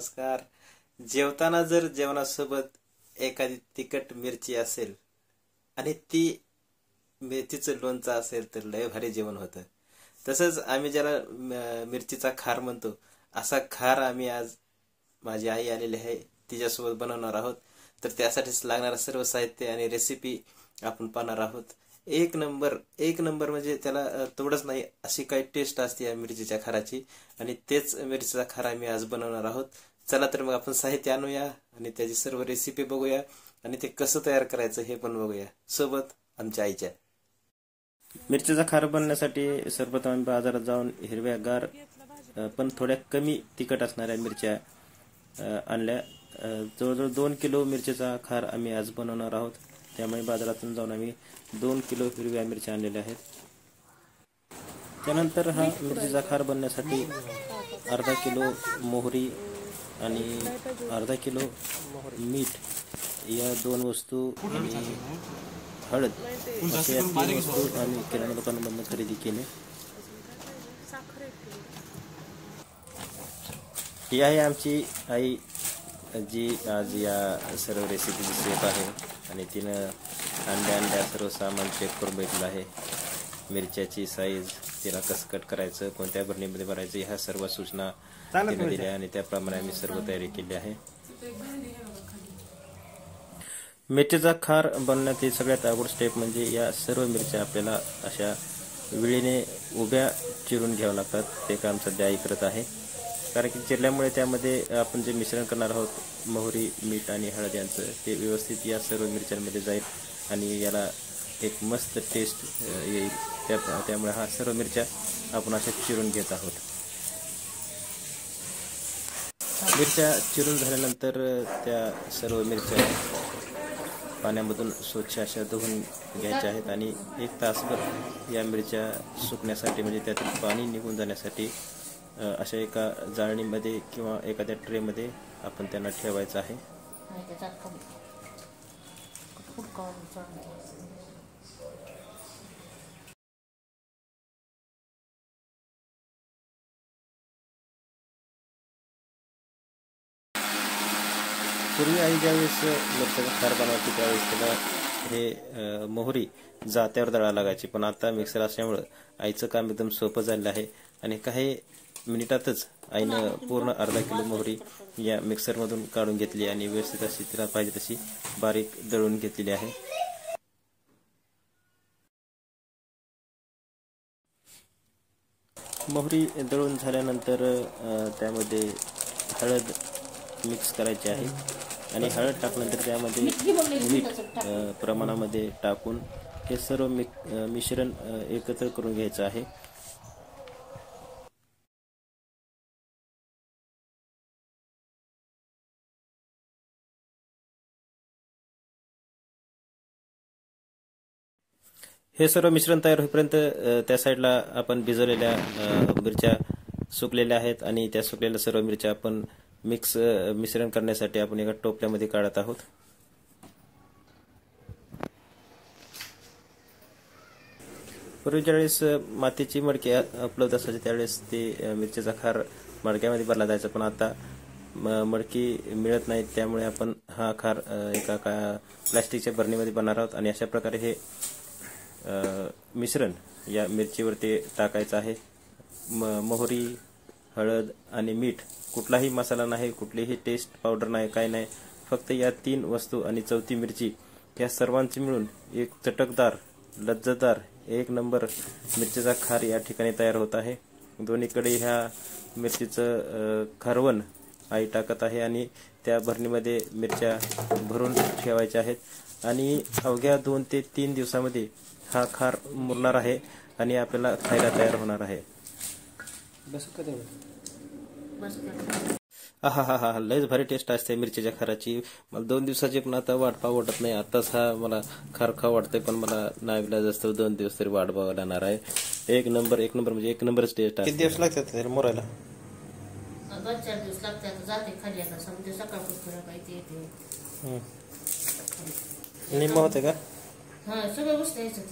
नमस्कार. जेवताना जर जेवणासोबत एखादी तिखट मिरची असेल आणि ती मेथीचं लोणचं असेल तर लय भारी जेवण होतं. तसंच आम्ही ज्याला मिरचीचा खार म्हणतो, असा खार आम्ही आज माझी आई आलेली आहे तिच्यासोबत बनवणार आहोत. तर त्यासाठीच लागणारं सर्व साहित्य आणि रेसिपी आपण पाहणार आहोत. एक नंबर म्हणजे त्याला तोडच नाही अशी काही टेस्ट असते या मिरचीच्या खाराची, आणि तेच मिरचीचा खार आम्ही आज बनवणार आहोत. चला तर मग आपण साहित्य आणूया आणि त्याची सर्व रेसिपी बघूया आणि ते कसं तयार करायचं हे पण बघूया सोबत आमच्या आईच्या. मिरचीचा खार बनवण्यासाठी सर्वप्रथम आम्ही बाजारात जाऊन हिरव्यागार पण थोड्या कमी तिखट असणाऱ्या मिरच्या आणल्या. जवळजवळ 2 किलो मिरचीचा खार आम्ही आज बनवणार आहोत. त्यामुळे बाजारातून जाऊन आम्ही 2 किलो हिरव्या मिरच्या आणलेल्या आहेत. त्यानंतर हा मिरचीचा खार बनवण्यासाठी अर्धा किलो मोहरी आणि अर्धा किलो मीठ या 2 वस्तू आणि हळद अशा या 3 वस्तू आम्ही किराणा दुकानामधून खरेदी केले. ही आहे आमची आई जी आज या सर्व रेसिपीची शेफ आहे आणि तिनं अंड्या सर्व सामान चेक करून बघितलं आहे. मिरच्याची साईज, तिला कसं कट करायचं, कोणत्या बरणीमध्ये भरायचं, ह्या सर्व सूचना तिने दिल्या आणि त्याप्रमाणे आम्ही सर्व तयारी केली आहे. मिरचीचा खार बनवण्याची सगळ्यात अवघड स्टेप म्हणजे या सर्व मिरच्या आपल्याला अशा विळीने उभ्या चिरून घ्याव्या लागतात. ते काम सध्या आई करत आहे. कारण की चिरल्यामुळे त्यामध्ये आपण जे मिश्रण करणार आहोत मोहरी, मीठ आणि हळद यांचं, ते व्यवस्थित या सर्व मिरच्यांमध्ये जाईल आणि याला एक मस्त टेस्ट येईल. त्यामुळे हा सर्व मिरच्या आपण अशा चिरून घेत आहोत. मिरच्या चिरून झाल्यानंतर त्या सर्व मिरच्या पाण्यामधून स्वच्छ अशा धुवून घ्यायच्या आहेत आणि 1 तासभर या मिरच्या सुकण्यासाठी म्हणजे त्यातील पाणी निघून जाण्यासाठी अशा एका जाळणीमध्ये किंवा एखाद्या ट्रेमध्ये आपण त्यांना ठेवायचं आहे. पूर्वी आई ज्यावेळेस मिरच्याचा खार बनवायची त्यावेळेस त्याला हे मोहरी जात्यावर दळायला लागायची, पण आता मिक्सर असल्यामुळं आईचं काम एकदम सोपं झालेलं आहे आणि काही मिनिटातच आईनं पूर्ण अर्धा किलो मोहरी या मिक्सरमधून काढून घेतली आणि व्यवस्थित अशी तिला पाहिजे तशी बारीक दळून घेतलेली आहे. मोहरी दळून झाल्यानंतर त्यामध्ये हळद मिक्स करायची आहे आणि हळद टाकल्यानंतर त्यामध्ये मीठ प्रमाणामध्ये टाकून हे सर्व मिश्रण एकत्र करून घ्यायचं आहे. हे सर्व मिश्रण तयार होईपर्यंत त्या साईडला आपण भिजवलेल्या मिरच्या सुकलेल्या आहेत आणि त्या सुकलेल्या सर्व मिरच्या आपण मिश्रण करण्यासाठी आपण एका टोपल्यामध्ये काढत आहोत. पूर्वीच्या वेळेस मातीची मडकी उपलब्ध असायची, त्यावेळेस ते मिरचीचा खार मडक्यामध्ये भरला जायचा, पण आता मडकी मिळत नाही. त्यामुळे आपण हा खार एका प्लास्टिकच्या बरणीमध्ये बनवणार आहोत आणि अशा प्रकारे हे मिश्रण या मिरचीवरती टाकायचं आहे. मोहरी, हळद आणि मीठ, कुठलाही मसाला नाही, कुठलीही टेस्ट पावडर नाही, काय नाही, फक्त या 3 वस्तू आणि चौथी मिरची या सर्वांची मिळून एक चटकदार, लज्जतदार, 1 नंबर मिरचीचा खार या ठिकाणी तयार होत आहे. दोन्हीकडे ह्या मिरचीचं खारवण आई टाकत आहे आणि त्या भरणीमध्ये मिरच्या भरून ठेवायच्या आहेत आणि अवघ्या 2 ते 3 दिवसामध्ये हा खार मुरणार आहे आणि आपल्याला खायला तयार होणार आहे. हा लयच भारी टेस्ट असते मिरचीच्या खाराची. मला 2 दिवसाची पण आता वाट पाहू वाटत नाही. आताच हा मला खार खाऊ वाटतंय, पण मला नाईलाज असतो 2 दिवस तरी वाट पाहावं लागणार आहे. एक नंबर म्हणजे 1 नंबरच टेस्ट आहे. किती दिवस लागतात त्याला मोरायला? 2-4 दिवस लागतात. जाते खाली आता समजा सकाळपासून काही येते. निम्म होते का? हा, सगळं गोष्ट यायचं.